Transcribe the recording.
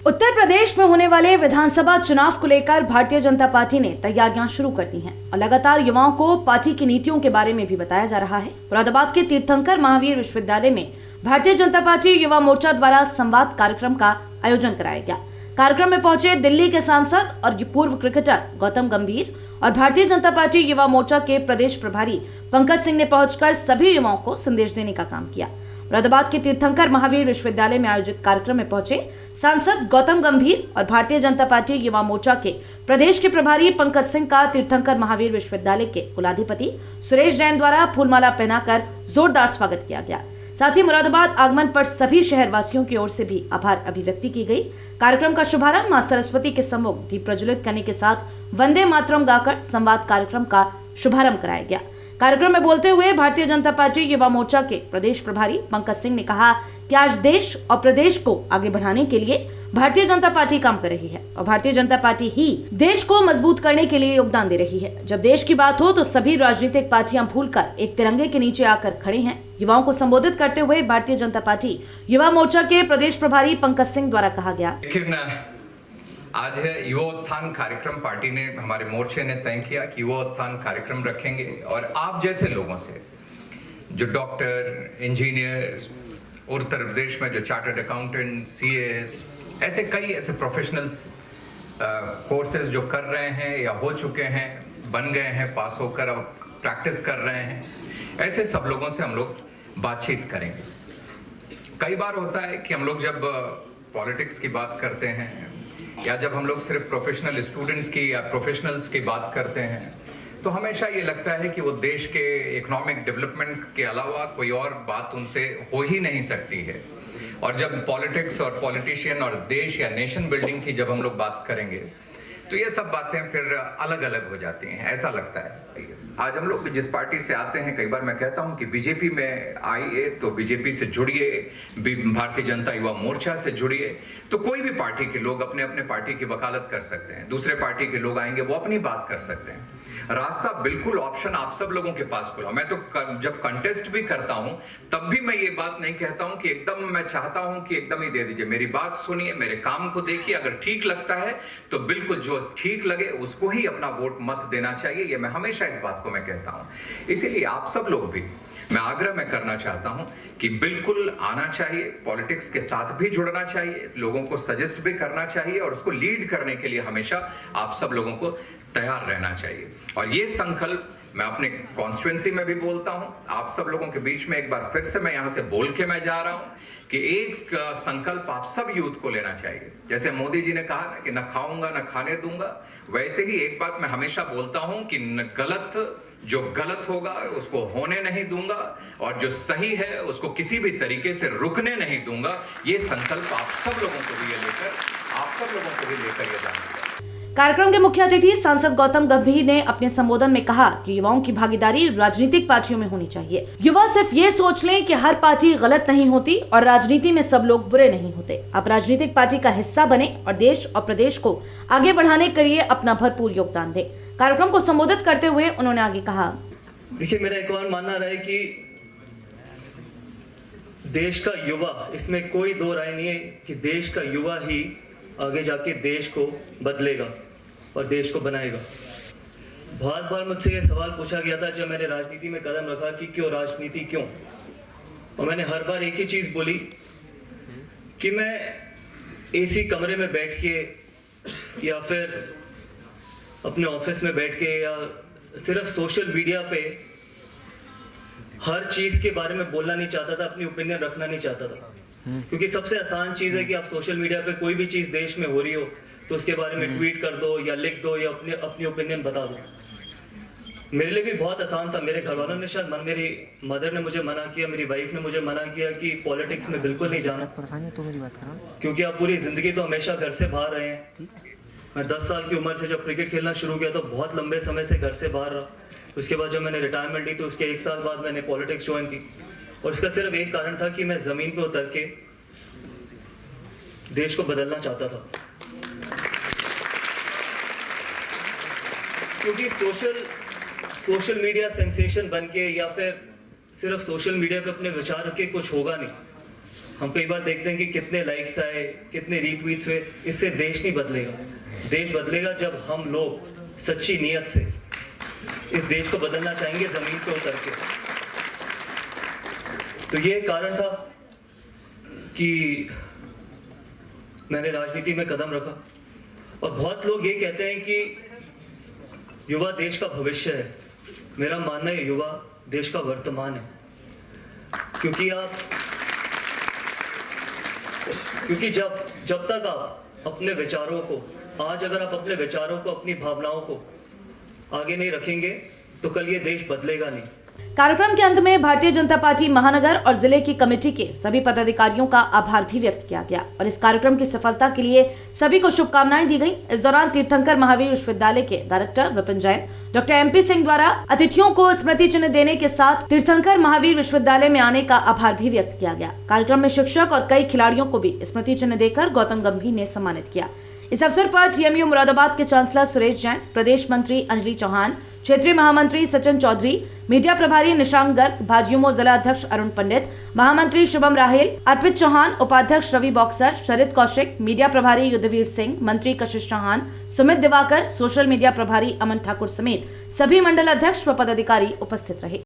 उत्तर प्रदेश में होने वाले विधानसभा चुनाव को लेकर भारतीय जनता पार्टी ने तैयारियां शुरू कर दी हैं और लगातार युवाओं को पार्टी की नीतियों के बारे में भी बताया जा रहा है। मुरादाबाद के तीर्थंकर महावीर विश्वविद्यालय में भारतीय जनता पार्टी युवा मोर्चा द्वारा संवाद कार्यक्रम का आयोजन कराया गया। कार्यक्रम में पहुंचे दिल्ली के सांसद और पूर्व क्रिकेटर गौतम गंभीर और भारतीय जनता पार्टी युवा मोर्चा के प्रदेश प्रभारी पंकज सिंह ने पहुंचकर सभी युवाओं को संदेश देने का काम किया। मुरादाबाद के तीर्थंकर महावीर विश्वविद्यालय में आयोजित कार्यक्रम में पहुंचे सांसद गौतम गंभीर और भारतीय जनता पार्टी युवा मोर्चा के प्रदेश के प्रभारी पंकज सिंह का तीर्थंकर महावीर विश्वविद्यालय के कुलाधिपति सुरेश जैन द्वारा फूलमाला पहनाकर जोरदार स्वागत किया गया। साथ ही मुरादाबाद आगमन पर सभी शहरवासियों की ओर से भी आभार अभिव्यक्ति की गई। कार्यक्रम का शुभारंभ मां सरस्वती के सम्मुख दीप प्रज्वलित करने के साथ वंदे मातरम गाकर संवाद कार्यक्रम का शुभारंभ कराया गया। कार्यक्रम में बोलते हुए भारतीय जनता पार्टी युवा मोर्चा के प्रदेश प्रभारी पंकज सिंह ने कहा कि आज देश और प्रदेश को आगे बढ़ाने के लिए भारतीय जनता पार्टी काम कर रही है और भारतीय जनता पार्टी ही देश को मजबूत करने के लिए योगदान दे रही है। जब देश की बात हो तो सभी राजनीतिक पार्टियां भूलकर एक तिरंगे के नीचे आकर खड़े हैं। युवाओं को संबोधित करते हुए भारतीय जनता पार्टी युवा मोर्चा के प्रदेश प्रभारी पंकज सिंह द्वारा कहा गया, लेकिन आज है युवा उत्थान कार्यक्रम। पार्टी ने, हमारे मोर्चे ने तय किया कि युवा उत्थान कार्यक्रम रखेंगे और आप जैसे लोगों से, जो डॉक्टर, इंजीनियर, उत्तर प्रदेश में जो चार्टर्ड अकाउंटेंट, सीएएस, ऐसे कई ऐसे प्रोफेशनल्स कोर्सेज जो कर रहे हैं या हो चुके हैं, बन गए हैं, पास होकर अब प्रैक्टिस कर रहे हैं, ऐसे सब लोगों से हम लोग बातचीत करेंगे। कई बार होता है कि हम लोग जब पॉलिटिक्स की बात करते हैं या जब हम लोग सिर्फ प्रोफेशनल स्टूडेंट्स की या प्रोफेशनल्स की बात करते हैं तो हमेशा ये लगता है कि वो देश के इकोनॉमिक डेवलपमेंट के अलावा कोई और बात उनसे हो ही नहीं सकती है। और जब पॉलिटिक्स और पॉलिटिशियन और देश या नेशन बिल्डिंग की जब हम लोग बात करेंगे तो ये सब बातें फिर अलग अलग हो जाती हैं, ऐसा लगता है। आज हम लोग जिस पार्टी से आते हैं, कई बार मैं कहता हूं कि बीजेपी में आइए तो बीजेपी से जुड़िए, भारतीय जनता युवा मोर्चा से जुड़िए, तो कोई भी पार्टी के लोग अपने अपने पार्टी की वकालत कर सकते हैं। दूसरे पार्टी के लोग आएंगे, वो अपनी बात कर सकते हैं। रास्ता बिल्कुल, ऑप्शन आप सब लोगों के पास खुला। मैं तो जब कंटेस्ट भी करता हूं तब भी मैं ये बात नहीं कहता हूं कि एकदम मैं चाहता हूं कि एकदम ही दे दीजिए। मेरी बात सुनिए, मेरे काम को देखिए, अगर ठीक लगता है तो बिल्कुल जो ठीक लगे उसको ही अपना वोट मत देना चाहिए। ये मैं हमेशा इस बात को मैं कहता हूं। इसीलिए आप सब लोग भी, मैं आग्रह में करना चाहता हूं कि बिल्कुल आना चाहिए, पॉलिटिक्स के साथ भी जुड़ना चाहिए, लोगों को सजेस्ट भी करना चाहिए और उसको लीड करने के लिए हमेशा आप सब लोगों को तैयार रहना चाहिए। और ये संकल्प मैं अपने कॉन्स्टिट्यूएंसी में भी बोलता हूं, आप सब लोगों के बीच में एक बार फिर से मैं यहां से बोल के मैं जा रहा हूं कि एक संकल्प आप सब यूथ को लेना चाहिए। जैसे मोदी जी ने कहा ना कि न खाऊंगा न खाने दूंगा, वैसे ही एक बात मैं हमेशा बोलता हूं कि जो गलत होगा उसको होने नहीं दूंगा और जो सही है उसको किसी भी तरीके से रुकने नहीं दूंगा। ये संकल्प आप सब लोगों को भी लेकर ये जाना चाहिए। कार्यक्रम के मुख्य अतिथि सांसद गौतम गंभीर ने अपने संबोधन में कहा कि युवाओं की भागीदारी राजनीतिक पार्टियों में होनी चाहिए। युवा सिर्फ ये सोच लें कि हर पार्टी गलत नहीं होती और राजनीति में सब लोग बुरे नहीं होते। आप राजनीतिक पार्टी का हिस्सा बने और देश और प्रदेश को आगे बढ़ाने के लिए अपना भरपूर योगदान दें। कार्यक्रम को संबोधित करते हुए उन्होंने आगे कहा, देखिए, मेरा एक और मानना रहा है कि देश का युवा, इसमें कोई दो राय नहीं है कि देश का युवा ही आगे जाके देश को बदलेगा और देश को बनाएगा। बहुत बार मुझसे ये सवाल पूछा गया था जब मैंने राजनीति में कदम रखा कि क्यों राजनीति, क्यों, और मैंने हर बार एक ही चीज बोली कि मैं एसी कमरे में बैठ के या फिर अपने ऑफिस में बैठ के या सिर्फ सोशल मीडिया पे हर चीज के बारे में बोलना नहीं चाहता था, अपनी ओपिनियन रखना नहीं चाहता था। क्योंकि सबसे आसान चीज है कि आप सोशल मीडिया पे कोई भी चीज देश में हो रही हो तो उसके बारे में ट्वीट कर दो या लिख दो या अपनी ओपिनियन बता दो। मेरे लिए भी बहुत आसान था। मेरे घर वालों ने शायद मेरी मदर ने मुझे मना किया, मेरी वाइफ ने मुझे मना किया कि पॉलिटिक्स में बिल्कुल नहीं जाना, क्योंकि आप पूरी जिंदगी तो हमेशा घर से बाहर रहे हैं। मैं 10 साल की उम्र से जब क्रिकेट खेलना शुरू किया तो बहुत लंबे समय से घर से बाहर रहा। उसके बाद जब मैंने रिटायरमेंट ली तो उसके 1 साल बाद मैंने पॉलिटिक्स ज्वाइन की और इसका सिर्फ एक कारण था कि मैं जमीन पे उतर के देश को बदलना चाहता था। क्योंकि सोशल मीडिया सेंसेशन बन के या फिर सिर्फ सोशल मीडिया पे अपने विचार रख के कुछ होगा नहीं। हम कई बार देखते हैं कि कितने लाइक्स आए, कितने रीट्वीट्स हुए, इससे देश नहीं बदलेगा। देश बदलेगा जब हम लोग सच्ची नीयत से इस देश को बदलना चाहेंगे जमीन पे उतर के। तो ये कारण था कि मैंने राजनीति में कदम रखा। और बहुत लोग ये कहते हैं कि युवा देश का भविष्य है। मेरा मानना है युवा देश का वर्तमान है, क्योंकि जब तक आप अपने विचारों को, आज अगर आप अपने विचारों को, अपनी भावनाओं को आगे नहीं रखेंगे तो कल ये देश बदलेगा नहीं। कार्यक्रम के अंत में भारतीय जनता पार्टी महानगर और जिले की कमेटी के सभी पदाधिकारियों का आभार भी व्यक्त किया गया और इस कार्यक्रम की सफलता के लिए सभी को शुभकामनाएं दी गईं। इस दौरान तीर्थंकर महावीर विश्वविद्यालय के director Vipin Jain, doctor MP Singh द्वारा अतिथियों को स्मृति चिन्ह देने के साथ तीर्थंकर महावीर विश्वविद्यालय में आने का आभार भी व्यक्त किया गया। कार्यक्रम में शिक्षक और कई खिलाड़ियों को भी स्मृति चिन्ह देकर गौतम गंभीर ने सम्मानित किया। इस अवसर पर TMU मुरादाबाद के चांसलर सुरेश जैन, प्रदेश मंत्री अंजलि चौहान, क्षेत्रीय महामंत्री सचिन चौधरी, मीडिया प्रभारी निशांक गर्ग, भाजयुमो जिला अध्यक्ष अरुण पंडित, महामंत्री शुभम राहेल, अर्पित चौहान, उपाध्यक्ष रवि बॉक्सर, शरद कौशिक, मीडिया प्रभारी युद्धवीर सिंह, मंत्री कशिश चौहान, सुमित दिवाकर, सोशल मीडिया प्रभारी अमन ठाकुर समेत सभी मंडल अध्यक्ष व पदाधिकारी उपस्थित रहे।